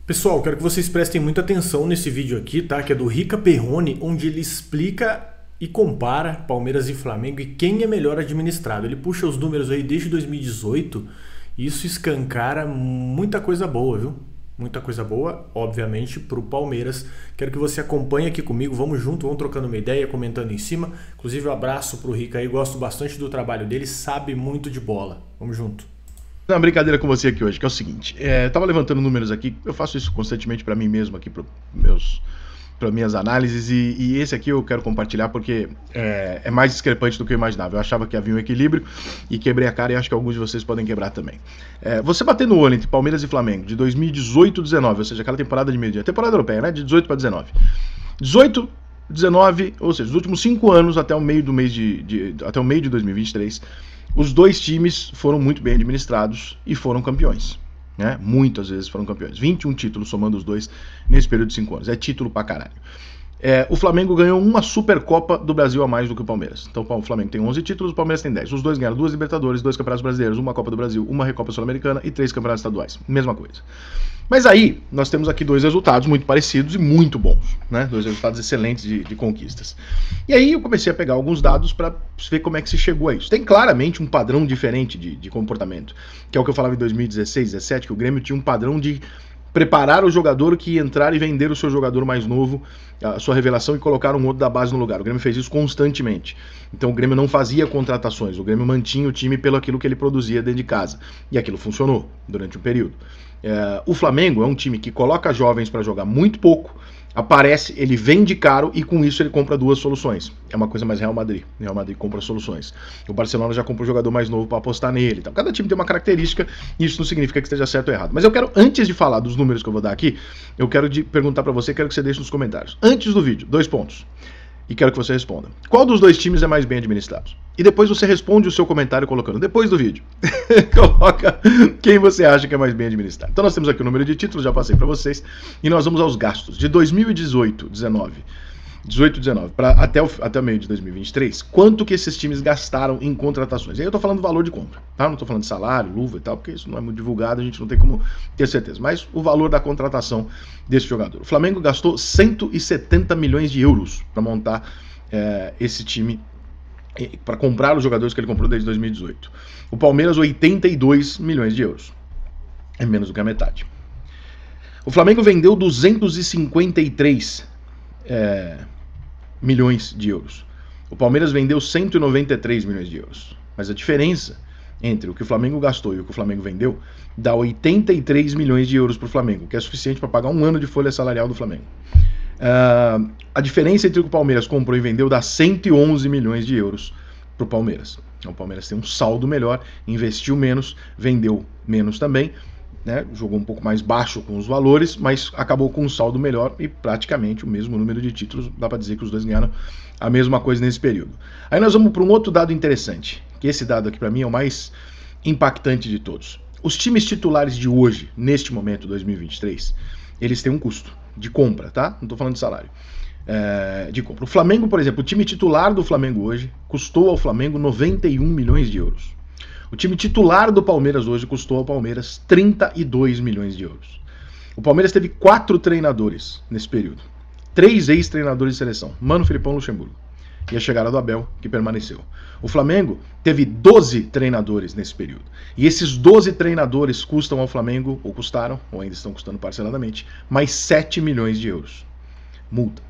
Pessoal, quero que vocês prestem muita atenção nesse vídeo aqui, tá? Que é do Rica Perrone, onde ele explica e compara Palmeiras e Flamengo e quem é melhor administrado. Ele puxa os números aí desde 2018 e isso escancara muita coisa boa, viu? Muita coisa boa, obviamente, para o Palmeiras. Quero que você acompanhe aqui comigo, vamos junto, vamos trocando uma ideia, comentando em cima. Inclusive, um abraço pro Rica aí, gosto bastante do trabalho dele, sabe muito de bola. Vamos junto. Uma brincadeira com você aqui hoje, que é o seguinte, eu tava levantando números aqui, eu faço isso constantemente para mim mesmo aqui, para minhas análises, e esse aqui eu quero compartilhar porque é mais discrepante do que eu imaginava. Eu achava que havia um equilíbrio e quebrei a cara, e acho que alguns de vocês podem quebrar também. Você bater no olho entre Palmeiras e Flamengo de 2018-19, ou seja, aquela temporada de meio-dia, temporada europeia, né, de 18 para 19. 18, 19, ou seja, os últimos 5 anos até o meio até o meio de 2023, os dois times foram muito bem administrados e foram campeões, né? Muitas vezes foram campeões. 21 títulos somando os dois nesse período de 5 anos. É título pra caralho. O Flamengo ganhou uma Supercopa do Brasil a mais do que o Palmeiras. Então o Flamengo tem 11 títulos, o Palmeiras tem 10. Os dois ganharam 2 Libertadores, 2 Campeonatos Brasileiros, uma Copa do Brasil, uma Recopa Sul-Americana e 3 Campeonatos Estaduais. Mesma coisa. Mas aí, nós temos aqui dois resultados muito parecidos e muito bons, né? Dois resultados excelentes de conquistas. E aí eu comecei a pegar alguns dados para ver como é que se chegou a isso. Tem claramente um padrão diferente de comportamento, que é o que eu falava em 2016, 2017, que o Grêmio tinha um padrão de preparar o jogador que ia entrar e vender o seu jogador mais novo, a sua revelação, e colocar um outro da base no lugar. O Grêmio fez isso constantemente. Então o Grêmio não fazia contratações, o Grêmio mantinha o time pelo aquilo que ele produzia dentro de casa. E aquilo funcionou durante um período. O Flamengo é um time que coloca jovens para jogar muito pouco, aparece, ele vende caro e com isso ele compra duas soluções. É uma coisa mais Real Madrid. Real Madrid compra soluções. O Barcelona já compra um jogador mais novo para apostar nele. Então, cada time tem uma característica e isso não significa que esteja certo ou errado. Mas eu quero, antes de falar dos números que eu vou dar aqui, eu quero perguntar para você, quero que você deixe nos comentários. Antes do vídeo, 2 pontos. E quero que você responda. Qual dos dois times é mais bem administrado? E depois você responde o seu comentário colocando, depois do vídeo, coloca quem você acha que é mais bem administrado. Então nós temos aqui o número de títulos, já passei para vocês, e nós vamos aos gastos. De 2018, 19 para até o meio de 2023, quanto que esses times gastaram em contratações? E aí eu tô falando do valor de compra, tá? Não tô falando de salário, luva e tal, porque isso não é muito divulgado, a gente não tem como ter certeza. Mas o valor da contratação desse jogador. O Flamengo gastou 170 milhões de euros para montar esse time, para comprar os jogadores que ele comprou desde 2018. O Palmeiras, 82 milhões de euros. É menos do que a metade. O Flamengo vendeu 253 milhões de euros. O Palmeiras vendeu 193 milhões de euros. Mas a diferença entre o que o Flamengo gastou e o que o Flamengo vendeu dá 83 milhões de euros para o Flamengo, que é suficiente para pagar um ano de folha salarial do Flamengo. A diferença entre o que o Palmeiras comprou e vendeu dá 111 milhões de euros para o Palmeiras. Então o Palmeiras tem um saldo melhor, investiu menos, vendeu menos também, né? Jogou um pouco mais baixo com os valores, mas acabou com um saldo melhor e praticamente o mesmo número de títulos. Dá para dizer que os dois ganharam a mesma coisa nesse período. Aí nós vamos para um outro dado interessante, que esse dado aqui para mim é o mais impactante de todos. Os times titulares de hoje, neste momento, 2023, eles têm um custo de compra, tá? Não estou falando de salário. De compra. O Flamengo, por exemplo, o time titular do Flamengo hoje custou ao Flamengo 91 milhões de euros. O time titular do Palmeiras hoje custou ao Palmeiras 32 milhões de euros. O Palmeiras teve 4 treinadores nesse período. 3 ex-treinadores de seleção. Mano, Filipão, Luxemburgo. E a chegada do Abel, que permaneceu. O Flamengo teve 12 treinadores nesse período. E esses 12 treinadores custam ao Flamengo, ou custaram, ou ainda estão custando parceladamente, mais 7 milhões de euros. Multa.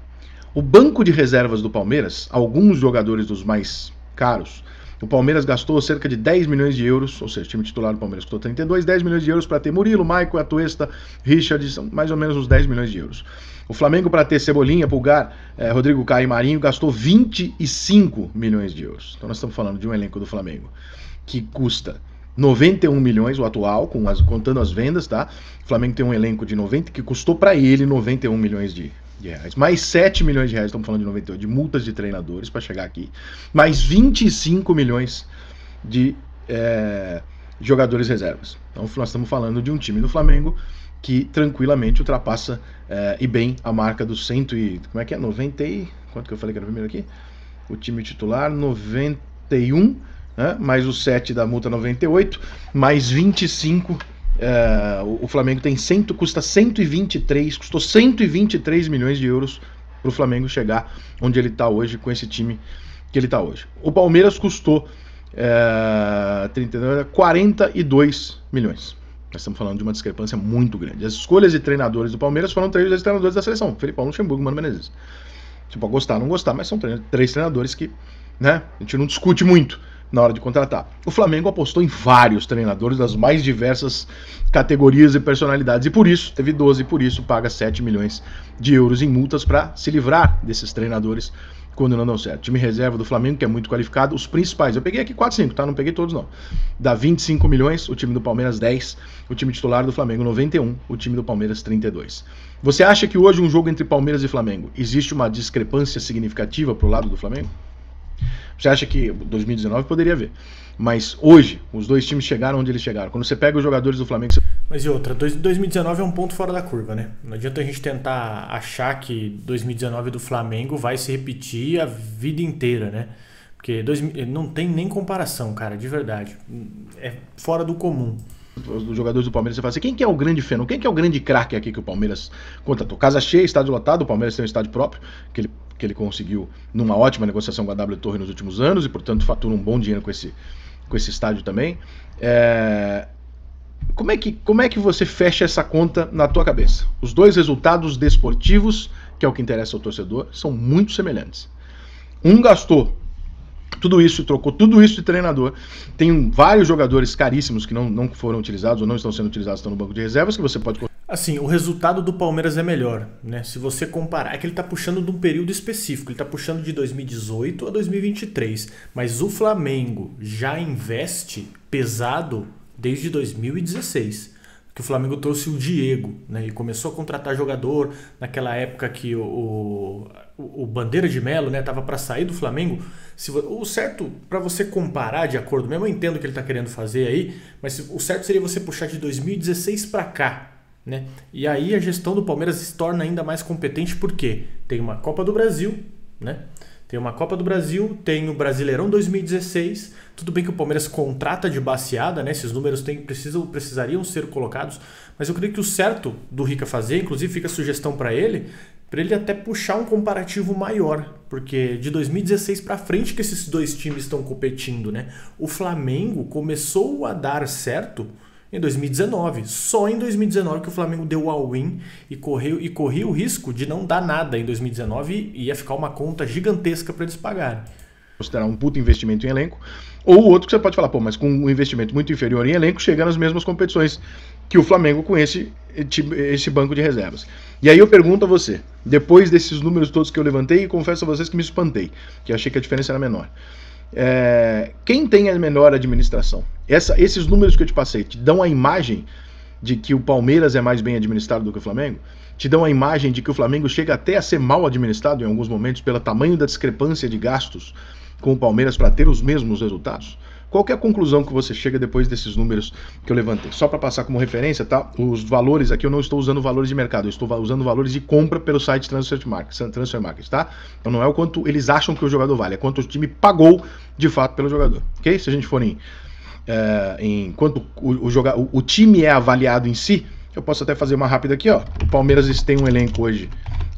O banco de reservas do Palmeiras, alguns jogadores dos mais caros, o Palmeiras gastou cerca de 10 milhões de euros, ou seja, o time titular do Palmeiras custou 32, 10 milhões de euros para ter Murilo, Maicon, Atuesta, Richard, são mais ou menos uns 10 milhões de euros. O Flamengo, para ter Cebolinha, Pulgar, Rodrigo Caio e Marinho, gastou 25 milhões de euros. Então nós estamos falando de um elenco do Flamengo que custa 91 milhões, o atual, contando as vendas, tá? O Flamengo tem um elenco de 90, que custou para ele 91 milhões de reais. Mais 7 milhões de reais, estamos falando de 98, de multas de treinadores para chegar aqui. Mais 25 milhões de jogadores reservas. Então nós estamos falando de um time do Flamengo que tranquilamente ultrapassa e bem a marca dos 100 e... como é que é? 90 e... quanto que eu falei que era o primeiro aqui? O time titular, 91, né? Mais os 7 da multa, 98, mais 25 O Flamengo custou 123 milhões de euros para o Flamengo chegar onde ele está hoje, com esse time que ele está hoje. O Palmeiras custou 42 milhões. Nós estamos falando de uma discrepância muito grande. As escolhas de treinadores do Palmeiras foram 3 treinadores da seleção: Felipão, Luxemburgo, Mano Menezes. Você pode gostar ou não gostar, mas são 3 treinadores que, né, a gente não discute muito na hora de contratar. O Flamengo apostou em vários treinadores das mais diversas categorias e personalidades, e por isso teve 12, e por isso paga 7 milhões de euros em multas para se livrar desses treinadores quando não dão certo. O time reserva do Flamengo, que é muito qualificado, os principais, eu peguei aqui 4, 5, tá? Não peguei todos não. Dá 25 milhões, o time do Palmeiras 10, o time titular do Flamengo 91, o time do Palmeiras 32. Você acha que hoje um jogo entre Palmeiras e Flamengo existe uma discrepância significativa pro lado do Flamengo? Você acha que 2019 poderia haver, mas hoje os dois times chegaram onde eles chegaram. Quando você pega os jogadores do Flamengo... Mas e outra, 2019 é um ponto fora da curva, né? Não adianta a gente tentar achar que 2019 do Flamengo vai se repetir a vida inteira, né? Porque não tem nem comparação, cara, de verdade. É fora do comum. Os jogadores do Palmeiras, você fala assim, quem que é o grande fenômeno, quem que é o grande craque aqui que o Palmeiras contratou? Casa cheia, estádio lotado, o Palmeiras tem um estádio próprio, que ele conseguiu numa ótima negociação com a W Torre nos últimos anos, e portanto fatura um bom dinheiro com esse estádio também. Como é que você fecha essa conta na tua cabeça? Os dois resultados desportivos, que é o que interessa ao torcedor, são muito semelhantes. Um gastou tudo isso, trocou tudo isso de treinador. Tem vários jogadores caríssimos que não foram utilizados ou não estão sendo utilizados, estão no banco de reservas, que você pode... Assim, o resultado do Palmeiras é melhor, né? Se você comparar, é que ele está puxando de um período específico, ele está puxando de 2018 a 2023, mas o Flamengo já investe pesado desde 2016, que o Flamengo trouxe o Diego, né? E começou a contratar jogador naquela época que o Bandeira de Melo, né, estava para sair do Flamengo. O certo, para você comparar de acordo, mesmo eu entendo o que ele está querendo fazer aí, mas o certo seria você puxar de 2016 para cá, né? E aí a gestão do Palmeiras se torna ainda mais competente porque tem uma Copa do Brasil, né? Tem uma Copa do Brasil, tem o Brasileirão 2016. Tudo bem que o Palmeiras contrata de baseada, né? Esses números precisariam ser colocados, mas eu creio que o certo do Rica fazer, inclusive fica a sugestão para ele até puxar um comparativo maior, porque de 2016 para frente que esses dois times estão competindo, né? O Flamengo começou a dar certo em 2019, só em 2019 que o Flamengo deu all-in e corria o risco de não dar nada em 2019 e ia ficar uma conta gigantesca para eles pagarem. Considerar um puto investimento em elenco, ou outro que você pode falar, pô, mas com um investimento muito inferior em elenco, chega nas mesmas competições que o Flamengo com esse banco de reservas. E aí eu pergunto a você, depois desses números todos que eu levantei, e confesso a vocês que me espantei, que achei que a diferença era menor. Quem tem a melhor administração? Esses números que eu te passei te dão a imagem de que o Palmeiras é mais bem administrado do que o Flamengo? Te dão a imagem de que o Flamengo chega até a ser mal administrado em alguns momentos pelo tamanho da discrepância de gastos com o Palmeiras para ter os mesmos resultados? Qual que é a conclusão que você chega depois desses números que eu levantei? Só para passar como referência, tá? Os valores aqui eu não estou usando valores de mercado, eu estou usando valores de compra pelo site Transfer Market, tá? Então não é o quanto eles acham que o jogador vale, é quanto o time pagou de fato pelo jogador, ok? Se a gente for em quanto o time é avaliado em si, eu posso até fazer uma rápida aqui, ó. O Palmeiras tem um elenco hoje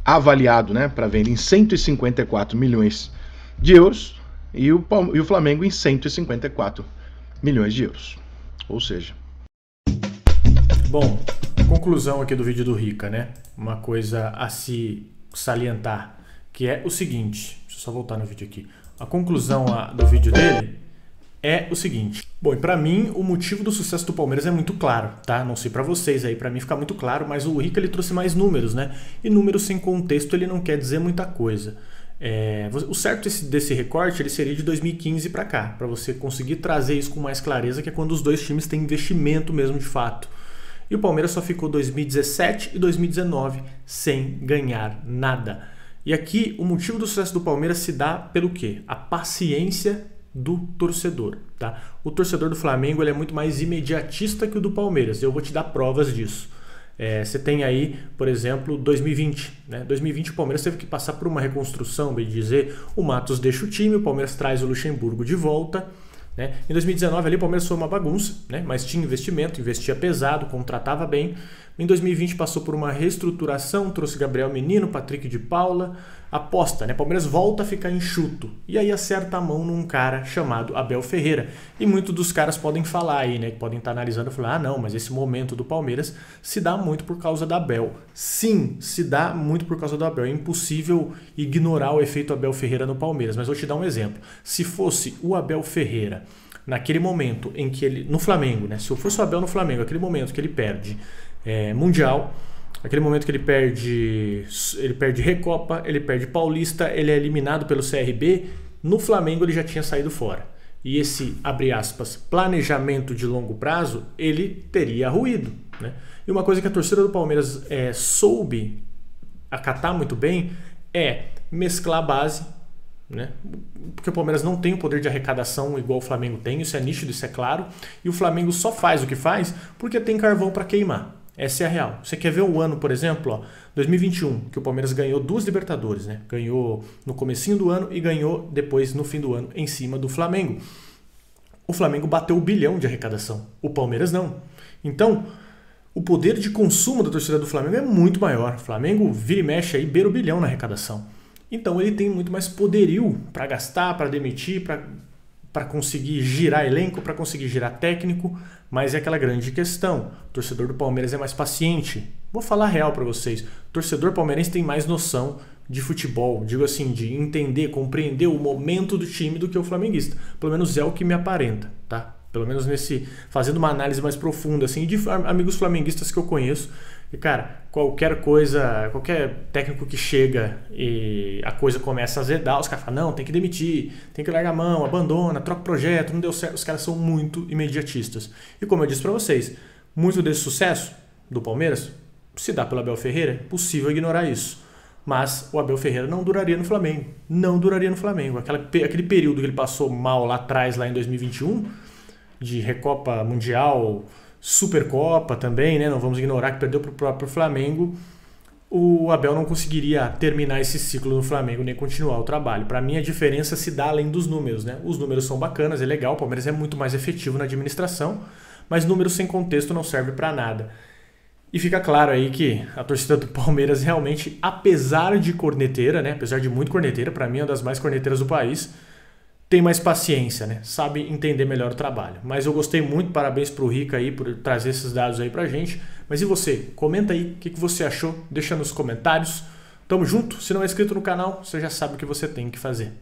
avaliado, né, para venda em 154 milhões de euros. E o Flamengo em 154 milhões de euros. Ou seja... Bom, conclusão aqui do vídeo do Rica, né? Uma coisa a se salientar, que é o seguinte... Deixa eu só voltar no vídeo aqui. A conclusão do vídeo dele é o seguinte... Bom, e pra mim, o motivo do sucesso do Palmeiras é muito claro, tá? Não sei pra vocês aí, pra mim fica muito claro, mas o Rica ele trouxe mais números, né? E números sem contexto ele não quer dizer muita coisa. O certo desse recorte ele seria de 2015 para cá, para você conseguir trazer isso com mais clareza, que é quando os dois times têm investimento mesmo de fato. E o Palmeiras só ficou 2017 e 2019 sem ganhar nada. E aqui o motivo do sucesso do Palmeiras se dá pelo quê? A paciência do torcedor, tá? O torcedor do Flamengo ele é muito mais imediatista que o do Palmeiras, eu vou te dar provas disso. Você tem aí, por exemplo, 2020. Né? 2020 o Palmeiras teve que passar por uma reconstrução, bem dizer. O Matos deixa o time, o Palmeiras traz o Luxemburgo de volta. né? Em 2019 ali o Palmeiras foi uma bagunça, né? Mas tinha investimento, investia pesado, contratava bem. Em 2020 passou por uma reestruturação, trouxe Gabriel Menino, Patrick de Paula, aposta, né? Palmeiras volta a ficar enxuto. E aí acerta a mão num cara chamado Abel Ferreira. E muitos dos caras podem falar aí, né? Que podem estar analisando e falar, ah não, mas esse momento do Palmeiras se dá muito por causa da Abel. Sim, se dá muito por causa do Abel. É impossível ignorar o efeito Abel Ferreira no Palmeiras. Mas vou te dar um exemplo. Se fosse o Abel Ferreira naquele momento em que ele... No Flamengo, né? Se fosse o Abel no Flamengo, aquele momento que ele perde Mundial, aquele momento que ele perde Recopa, ele perde Paulista, ele é eliminado pelo CRB, no Flamengo ele já tinha saído fora. E esse, abre aspas, planejamento de longo prazo, ele teria ruído, né? E uma coisa que a torcida do Palmeiras soube acatar muito bem é mesclar a base, né? Porque o Palmeiras não tem o poder de arrecadação igual o Flamengo tem, isso é nítido, isso é claro, e o Flamengo só faz o que faz porque tem carvão para queimar. Essa é a real. Você quer ver o ano, por exemplo, ó, 2021, que o Palmeiras ganhou 2 Libertadores, né? Ganhou no comecinho do ano e ganhou depois no fim do ano em cima do Flamengo. O Flamengo bateu o bilhão de arrecadação, o Palmeiras não. Então, o poder de consumo da torcida do Flamengo é muito maior. O Flamengo vira e mexe aí, beira o bilhão na arrecadação. Então ele tem muito mais poderio para gastar, para demitir, para conseguir girar elenco, para conseguir girar técnico, mas é aquela grande questão. O torcedor do Palmeiras é mais paciente. Vou falar real para vocês. O torcedor palmeirense tem mais noção de futebol, digo assim, de entender, compreender o momento do time do que o flamenguista. Pelo menos é o que me aparenta, tá? Pelo menos fazendo uma análise mais profunda, assim, de amigos flamenguistas que eu conheço. E, cara, qualquer coisa, qualquer técnico que chega e a coisa começa a azedar, os caras falam, não, tem que demitir, tem que largar a mão, abandona, troca o projeto, não deu certo. Os caras são muito imediatistas. E como eu disse pra vocês, muito desse sucesso do Palmeiras se dá pelo Abel Ferreira, é possível ignorar isso. Mas o Abel Ferreira não duraria no Flamengo. Não duraria no Flamengo. Aquele período que ele passou mal lá atrás, lá em 2021, de Recopa Mundial, Supercopa também, né? Não vamos ignorar que perdeu para o próprio Flamengo. O Abel não conseguiria terminar esse ciclo no Flamengo nem continuar o trabalho. Para mim a diferença se dá além dos números, né? Os números são bacanas, é legal, o Palmeiras é muito mais efetivo na administração, mas números sem contexto não servem para nada. E fica claro aí que a torcida do Palmeiras realmente, apesar de corneteira, né? Apesar de muito corneteira, para mim é uma das mais corneteiras do país, tem mais paciência, né? Sabe entender melhor o trabalho. Mas eu gostei muito, parabéns pro Rica aí por trazer esses dados aí pra gente. Mas e você? Comenta aí o que você achou, deixa nos comentários. Tamo junto, se não é inscrito no canal, você já sabe o que você tem que fazer.